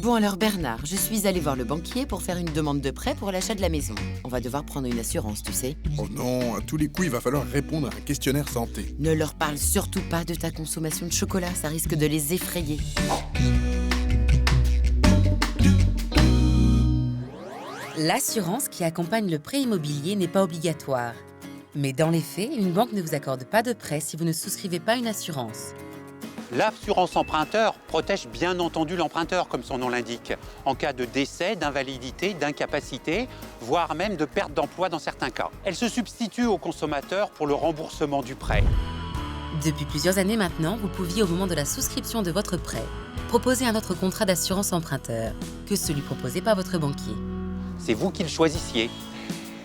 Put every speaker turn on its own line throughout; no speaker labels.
Bon alors Bernard, je suis allée voir le banquier pour faire une demande de prêt pour l'achat de la maison. On va devoir prendre une assurance, tu sais.
Oh non, à tous les coups, il va falloir répondre à un questionnaire santé.
Ne leur parle surtout pas de ta consommation de chocolat, ça risque de les effrayer.
L'assurance qui accompagne le prêt immobilier n'est pas obligatoire. Mais dans les faits, une banque ne vous accorde pas de prêt si vous ne souscrivez pas une assurance.
L'assurance emprunteur protège bien entendu l'emprunteur, comme son nom l'indique, en cas de décès, d'invalidité, d'incapacité, voire même de perte d'emploi dans certains cas. Elle se substitue au consommateur pour le remboursement du prêt.
Depuis plusieurs années maintenant, vous pouviez, au moment de la souscription de votre prêt, proposer un autre contrat d'assurance emprunteur que celui proposé par votre banquier.
C'est vous qui le choisissiez.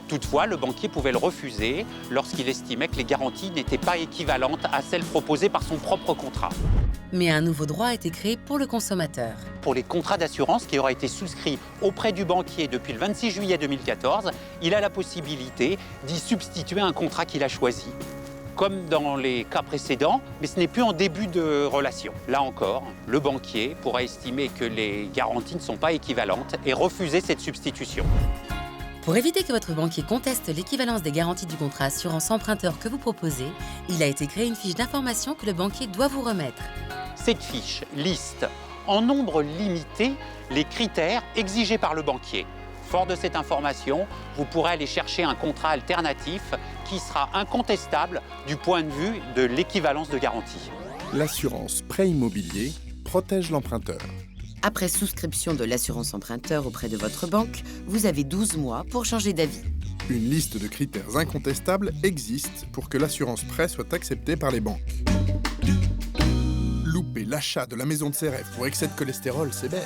Toutefois, le banquier pouvait le refuser lorsqu'il estimait que les garanties n'étaient pas équivalentes à celles proposées par son propre contrat.
Mais un nouveau droit a été créé pour le consommateur.
Pour les contrats d'assurance qui auraient été souscrits auprès du banquier depuis le 26 juillet 2014, il a la possibilité d'y substituer un contrat qu'il a choisi. Comme dans les cas précédents, mais ce n'est plus en début de relation. Là encore, le banquier pourra estimer que les garanties ne sont pas équivalentes et refuser cette substitution.
Pour éviter que votre banquier conteste l'équivalence des garanties du contrat assurance emprunteur que vous proposez, il a été créé une fiche d'information que le banquier doit vous remettre.
Cette fiche liste en nombre limité les critères exigés par le banquier. Fort de cette information, vous pourrez aller chercher un contrat alternatif qui sera incontestable du point de vue de l'équivalence de garantie.
L'assurance prêt immobilier protège l'emprunteur.
Après souscription de l'assurance emprunteur auprès de votre banque, vous avez 12 mois pour changer d'avis.
Une liste de critères incontestables existe pour que l'assurance prêt soit acceptée par les banques. Louper l'achat de la maison de ses rêves pour excès de cholestérol, c'est bête.